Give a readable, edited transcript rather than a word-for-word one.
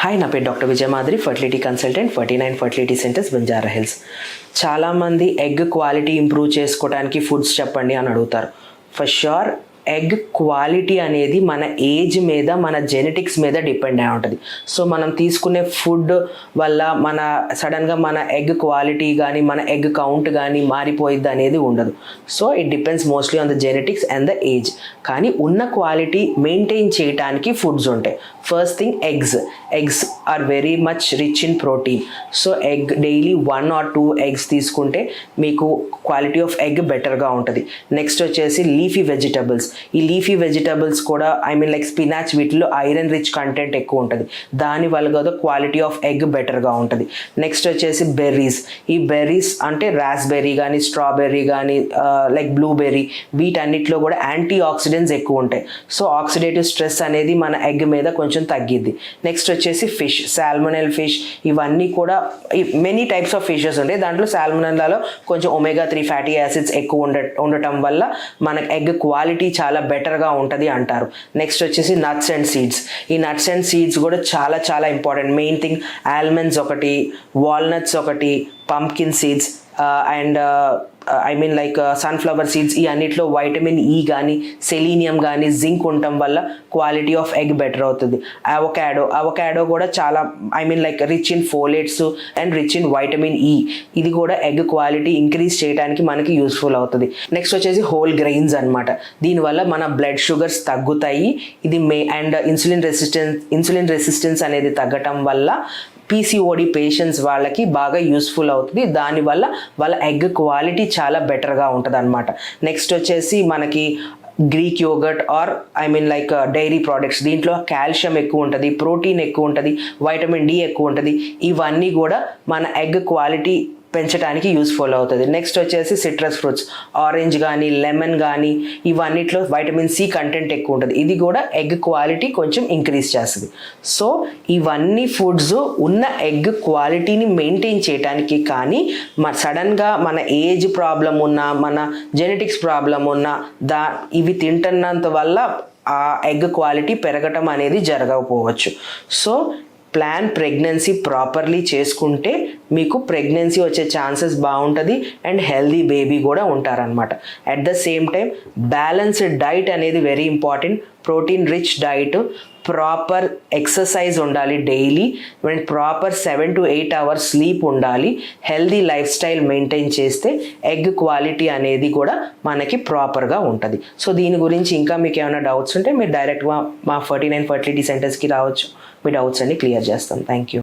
Hi, నా పేరు doctor విజయ మాదిరి, fertility consultant, 49 fertility centres, Banjara hills. చాలామంది ఎగ్ క్వాలిటీ ఇంప్రూవ్ చేసుకోవడానికి ఫుడ్స్ చెప్పండి అని అడుగుతారు. ఫర్ ష్యూర్ ఎగ్ క్వాలిటీ అనేది మన ఏజ్ మీద, మన జెనెటిక్స్ మీద డిపెండ్ అయి ఉంటుంది. సో మనం తీసుకునే ఫుడ్ వల్ల సడన్గా మన ఎగ్ క్వాలిటీ కానీ మన ఎగ్ కౌంట్ కానీ మారిపోయిద్ది అనేది ఉండదు. So it depends mostly on the genetics and the age. కానీ ఉన్న క్వాలిటీ మెయింటైన్ చేయడానికి ఫుడ్స్ ఉంటాయి. First thing eggs are very much rich in protein. So egg daily 1 or 2 eggs తీసుకుంటే మీకు క్వాలిటీ ఆఫ్ ఎగ్ బెటర్గా ఉంటుంది. నెక్స్ట్ వచ్చేసి leafy vegetables. ఈ లీఫీ వెజిటబుల్స్ కూడా లైక్ స్పినాచ్, వీటిలో ఐరన్ రిచ్ కంటెంట్ ఎక్కువ ఉంటుంది. దానివల్ల కూడా క్వాలిటీ ఆఫ్ ఎగ్ బెటర్గా ఉంటుంది. నెక్స్ట్ వచ్చేసి బెర్రీస్. ఈ బెర్రీస్ అంటే రాస్బెర్రీ కానీ, స్ట్రాబెర్రీ కానీ, లైక్ బ్లూబెర్రీ, వీటన్నిటిలో కూడా యాంటీ ఆక్సిడెంట్స్ ఎక్కువ ఉంటాయి. సో ఆక్సిడేటివ్ స్ట్రెస్ అనేది మన ఎగ్ మీద కొంచెం తగ్గిద్ది. నెక్స్ట్ వచ్చేసి ఫిష్, సాల్మొనెల్ ఫిష్, ఇవన్నీ కూడా మెనీ టైప్స్ ఆఫ్ ఫిషెస్ ఉంటాయి. దాంట్లో సాల్మొనెల్లాలో కొంచెం omega-3 ఫ్యాటీ యాసిడ్స్ ఎక్కువ ఉండటం వల్ల మనకు ఎగ్ క్వాలిటీ చాలా బెటర్గా ఉంటుంది అంటారు. నెక్స్ట్ వచ్చేసి నట్స్ అండ్ సీడ్స్. ఈ నట్స్ అండ్ సీడ్స్ కూడా చాలా చాలా ఇంపార్టెంట్. మెయిన్ థింగ్ ఆల్మండ్స్ ఒకటి, వాల్నట్స్ ఒకటి, pumpkin seeds and like sunflower seeds. ఈ అన్నిట్లో వైటమిన్ ఈ కానీ, సెలీనియం కానీ, జింక్ ఉండటం వల్ల క్వాలిటీ ఆఫ్ ఎగ్ బెటర్ అవుతుంది. అవకాడో కూడా చాలా like rich in folates and rich in vitamin E. ఇది కూడా ఎగ్ క్వాలిటీ ఇంక్రీజ్ చేయడానికి మనకి యూస్ఫుల్ అవుతుంది. నెక్స్ట్ వచ్చేసి హోల్ గ్రెయిన్స్ అనమాట. దీనివల్ల మన బ్లడ్ షుగర్స్ తగ్గుతాయి. ఇది అండ్ ఇన్సులిన్ రెసిస్టెన్స్ అనేది తగ్గటం వల్ల పీసీఓడి పేషెంట్స్ వాళ్ళకి బాగా యూస్ఫుల్ అవుతుంది. దానివల్ల వాళ్ళ ఎగ్ క్వాలిటీ చాలా బెటర్గా ఉంటుంది అనమాట. నెక్స్ట్ వచ్చేసి మనకి Greek yoghurt or like dairy products. దీంట్లో కాల్షియం ఎక్కువ ఉంటుంది, ప్రోటీన్ ఎక్కువ ఉంటుంది, వైటమిన్ డి ఎక్కువ ఉంటుంది. ఇవన్నీ కూడా మన ఎగ్ క్వాలిటీ పెంచడానికి యూస్ఫుల్ అవుతుంది. నెక్స్ట్ వచ్చేసి సిట్రస్ ఫ్రూట్స్, ఆరెంజ్ కానీ, లెమన్ కానీ, ఇవన్నిట్లో వైటమిన్ సి కంటెంట్ ఎక్కువ ఉంటుంది. ఇది కూడా ఎగ్ క్వాలిటీ కొంచెం ఇంక్రీజ్ చేస్తుంది. సో ఇవన్నీ ఫుడ్స్ ఉన్న ఎగ్ క్వాలిటీని మెయింటైన్ చేయడానికి. కానీ సడన్గా మన ఏజ్ ప్రాబ్లం ఉన్నా, మన జెనెటిక్స్ ప్రాబ్లం ఉన్నా, ఇవి తింటున్నంత వల్ల ఆ ఎగ్ క్వాలిటీ పెరగటం అనేది జరగకపోవచ్చు. సో ప్లాన్ ప్రెగ్నెన్సీ ప్రాపర్లీ చేసుకుంటే మీకు ప్రెగ్నెన్సీ వచ్చే ఛాన్సెస్ బాగుంటుంది అండ్ హెల్దీ బేబీ కూడా ఉంటారనమాట. At the same time balanced diet అనేది very important. Protein rich diet, proper exercise ఉండాలి daily, and proper 7 to 8 hours sleep ఉండాలి. హెల్దీ లైఫ్ స్టైల్ మెయింటైన్ చేస్తే ఎగ్ క్వాలిటీ అనేది కూడా మనకి ప్రాపర్గా ఉంటుంది. సో దీని గురించి ఇంకా మీకు ఏమైనా డౌట్స్ ఉంటే మీరు డైరెక్ట్గా మా 49 ఫర్టిలిటీ సెంటర్స్కి రావచ్చు. మీ డౌట్స్ అన్ని క్లియర్ చేస్తాం. Thank you.